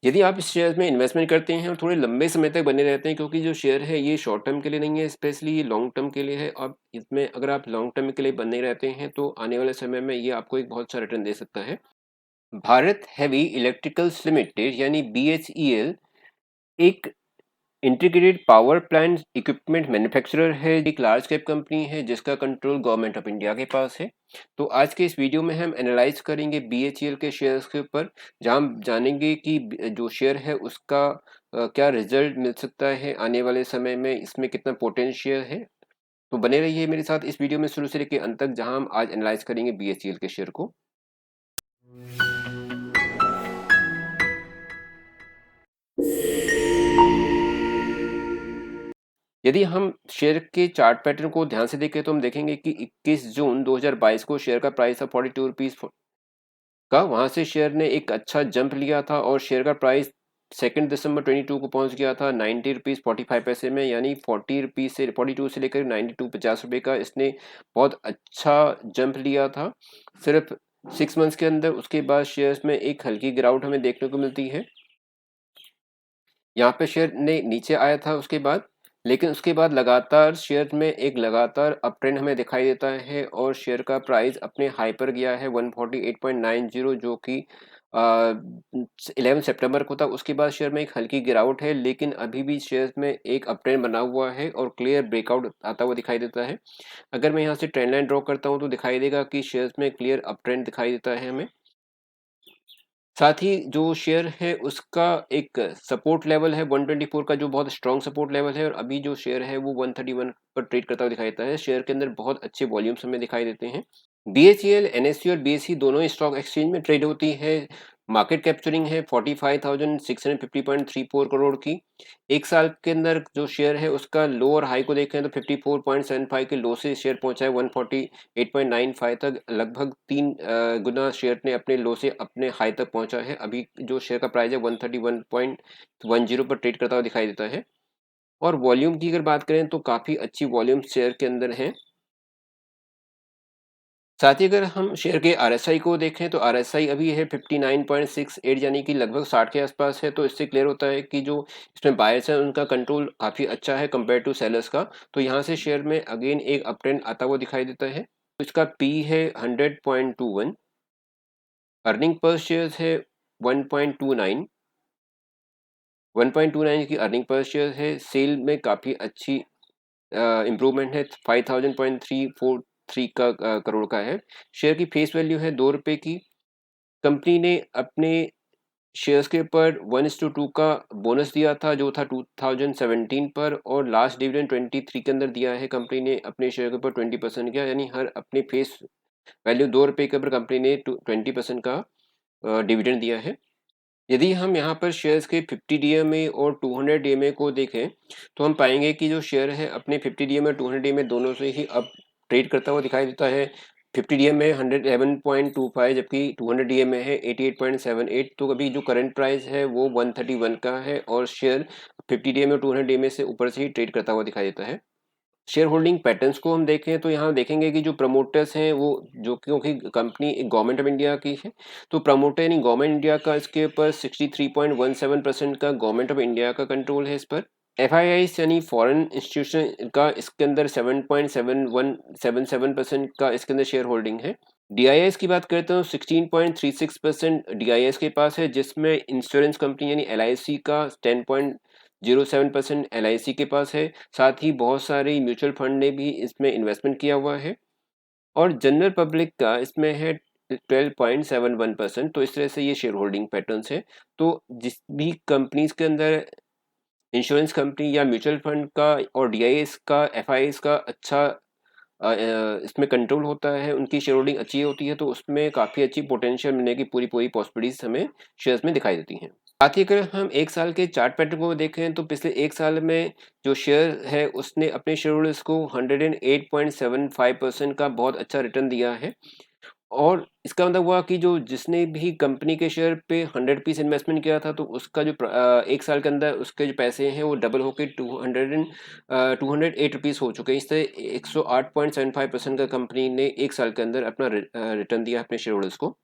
यदि आप इस शेयर में इन्वेस्टमेंट करते हैं और थोड़े लंबे समय तक बने रहते हैं, क्योंकि जो शेयर है ये शॉर्ट टर्म के लिए नहीं है, स्पेशली ये लॉन्ग टर्म के लिए है। अब इसमें अगर आप लॉन्ग टर्म के लिए बने रहते हैं तो आने वाले समय में ये आपको एक बहुत अच्छा रिटर्न दे सकता है। भारत हेवी इलेक्ट्रिकल्स लिमिटेड यानी BHEL एक integrated power plant equipment manufacturer है, एक लार्ज कैप कंपनी है जिसका कंट्रोल गवर्नमेंट ऑफ इंडिया के पास है। तो आज के इस वीडियो में हम एनालाइज करेंगे BHEL के शेयर्स के ऊपर, जहां हम जानेंगे कि जो शेयर है उसका क्या रिजल्ट मिल सकता है आने वाले समय में, इसमें कितना पोटेंशियल है। तो बने रहिए मेरे साथ इस वीडियो में शुरू से लेकर अंत तक, जहां हम आज एनालाइज करेंगे BHEL के शेयर को। यदि हम शेयर के चार्ट पैटर्न को ध्यान से देखें तो हम देखेंगे कि 21 जून 2022 को शेयर का प्राइस था 42 रुपीज का। वहां से शेयर ने एक अच्छा जंप लिया था और शेयर का प्राइस 2 दिसंबर 22 को पहुंच गया था 90 रुपीज 45 पैसे में, यानी 40 रुपीज से 42 से लेकर 92 50 रुपए का इसने बहुत अच्छा जंप लिया था सिर्फ 6 मंथ्स के अंदर। उसके बाद शेयर्स में एक हल्की गिरावट हमें देखने को मिलती है। यहाँ पे शेयर ने नीचे आया था उसके बाद, लेकिन उसके बाद लगातार शेयर में एक लगातार अप ट्रेंड हमें दिखाई देता है और शेयर का प्राइस अपने हाई पर गया है 148.90, जो कि 11 सितंबर को था। उसके बाद शेयर में एक हल्की गिरावट है, लेकिन अभी भी शेयर में एक अप ट्रेंड बना हुआ है और क्लियर ब्रेकआउट आता हुआ दिखाई देता है। अगर मैं यहाँ से ट्रेंड लाइन ड्रॉ करता हूँ तो दिखाई देगा कि शेयर्स में क्लियर अप ट्रेंड दिखाई देता है हमें। साथ ही जो शेयर है उसका एक सपोर्ट लेवल है 124 का, जो बहुत स्ट्रॉन्ग सपोर्ट लेवल है, और अभी जो शेयर है वो 131 पर ट्रेड करता हुआ दिखाई देता है। शेयर के अंदर बहुत अच्छे वॉल्यूम्स हमें दिखाई देते हैं। BHEL NSE और BSE दोनों ही स्टॉक एक्सचेंज में ट्रेड होती है। मार्केट कैप्चरिंग है 45,650.34 करोड़ की। एक साल के अंदर जो शेयर है उसका लो और हाई को देखें तो 54.75 के लो से शेयर पहुंचा है 148.95 तक। लगभग 3 गुना शेयर ने अपने लो से अपने हाई तक पहुंचा है। अभी जो शेयर का प्राइस है 131.10 पर ट्रेड करता हुआ दिखाई देता है। और वॉल्यूम की अगर बात करें तो काफ़ी अच्छी वॉल्यूम शेयर के अंदर है। साथ ही अगर हम शेयर के RSI को देखें तो RSI अभी है 59.68, यानी कि लगभग 60 के आसपास है। तो इससे क्लियर होता है कि जो इसमें बायर्स हैं उनका कंट्रोल काफ़ी अच्छा है कंपेयर टू सेलर्स का। तो यहाँ से शेयर में अगेन एक अप ट्रेंड आता हुआ दिखाई देता है। तो इसका P है 100.21, अर्निंग पर शेयर है 1.29, 1.29 की अर्निंग पर शेयर है। सेल में काफ़ी अच्छी इम्प्रूवमेंट है, 5000.343 का करोड़ का है। शेयर की फेस वैल्यू है 2 रुपये की। कंपनी ने अपने शेयर्स के ऊपर 1:2 का बोनस दिया था जो था 2017 पर, और लास्ट डिविडेंड 23 के अंदर दिया है कंपनी ने अपने शेयर के ऊपर 20% किया, यानी हर अपने फेस वैल्यू 2 रुपये के ऊपर कंपनी ने 20% का डिविडेंड दिया है। यदि हम यहाँ पर शेयर्स के 50 DMA और 200 DMA को देखें तो हम पाएंगे कि जो शेयर है अपने 50 DMA और 200 DMA दोनों से ही अब ट्रेड करता हुआ दिखाई देता है। 50 DMA 111.25, जबकि 200 DMA है 88.78। तो अभी जो करंट प्राइस है वो 131 का है और शेयर 50 DMA और 200 DMA से ऊपर से ही ट्रेड करता हुआ दिखाई देता है। शेयर होल्डिंग पैटर्न्स को हम देखें तो यहाँ देखेंगे कि जो प्रमोटर्स हैं वो, जो क्योंकि कंपनी गवर्नमेंट ऑफ इंडिया की है, तो प्रमोटर यानी गवर्नमेंट इंडिया का इसके ऊपर 63.17% का गवर्नमेंट ऑफ इंडिया का कंट्रोल है इस पर। FIIs यानी फॉरेन इंस्टीट्यूशन का इसके अंदर 7.7177% का इसके अंदर शेयर होल्डिंग है। DIS की बात करते हैं तो 16.36% DIS के पास है, जिसमें इंश्योरेंस कंपनी यानी LIC का 10.07% LIC के पास है। साथ ही बहुत सारे म्यूचुअल फंड ने भी इसमें इन्वेस्टमेंट किया हुआ है और जनरल पब्लिक का इसमें है 12.71%। तो इस तरह से ये शेयर होल्डिंग पैटर्न्स है। तो जिस भी कंपनीज के अंदर इंश्योरेंस कंपनी या म्यूचुअल फंड का और DIS का FIIs का अच्छा इसमें कंट्रोल होता है, उनकी शेयर होल्डिंग अच्छी होती है, तो उसमें काफ़ी अच्छी पोटेंशियल मिलने की पूरी पूरी पॉसिबिलिटीज हमें शेयर्स में दिखाई देती हैं। साथ ही अगर हम एक साल के चार्ट पैटर्न को देखें तो पिछले एक साल में जो शेयर है उसने अपने शेयर होल्डर्स को 108.75% का बहुत अच्छा रिटर्न दिया है। और इसका मतलब हुआ कि जो जिसने भी कंपनी के शेयर पे 100 पीस इन्वेस्टमेंट किया था तो उसका जो एक साल के अंदर उसके जो पैसे हैं वो डबल होकर 208 रुपीज़ हो चुके हैं। इस तरह 108.75% का कंपनी ने एक साल के अंदर अपना रिटर्न दिया अपने शेयर होल्डर्स को।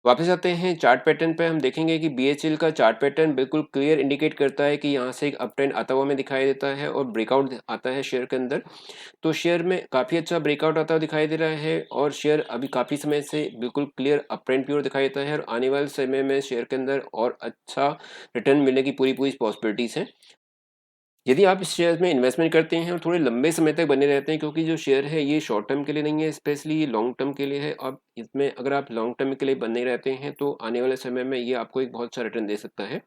वापस आते हैं चार्ट पैटर्न पे, हम देखेंगे कि बीएचईएल का चार्ट पैटर्न बिल्कुल क्लियर इंडिकेट करता है कि यहाँ से एक अप ट्रेंड आता हुआ हमें दिखाई देता है और ब्रेकआउट आता है शेयर के अंदर। तो शेयर में काफ़ी अच्छा ब्रेकआउट आता हुआ दिखाई दे रहा है और शेयर अभी काफ़ी समय से बिल्कुल क्लियर अप ट्रेंड की ओर दिखाई देता है और आने वाले समय में शेयर के अंदर और अच्छा रिटर्न मिलने की पूरी पॉसिबिलिटीज़ हैं। यदि आप इस शेयर में इन्वेस्टमेंट करते हैं और थोड़े लंबे समय तक बने रहते हैं, क्योंकि जो शेयर है ये शॉर्ट टर्म के लिए नहीं है, स्पेशली ये लॉन्ग टर्म के लिए है। अब इसमें अगर आप लॉन्ग टर्म के लिए बने रहते हैं तो आने वाले समय में ये आपको एक बहुत अच्छा रिटर्न दे सकता है।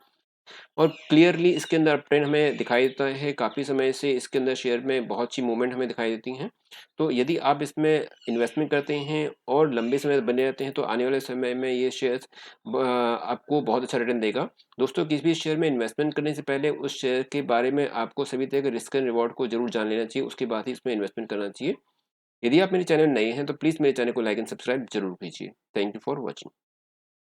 और क्लियरली इसके अंदर अपट्रेंड हमें दिखाई देता है, काफ़ी समय से इसके अंदर शेयर में बहुत सी मूवमेंट हमें दिखाई देती हैं। तो यदि आप इसमें इन्वेस्टमेंट करते हैं और लंबे समय तक बने रहते हैं तो आने वाले समय में ये शेयर्स आपको बहुत अच्छा रिटर्न देगा। दोस्तों, किसी भी शेयर में इन्वेस्टमेंट करने से पहले उस शेयर के बारे में आपको सभी तरह के रिस्क एंड रिवॉर्ड को जरूर जान लेना चाहिए, उसके बाद ही इसमें इन्वेस्टमेंट करना चाहिए। यदि आप मेरे चैनल नए हैं तो प्लीज़ मेरे चैनल को लाइक एंड सब्सक्राइब जरूर कीजिए। Thank you for watching.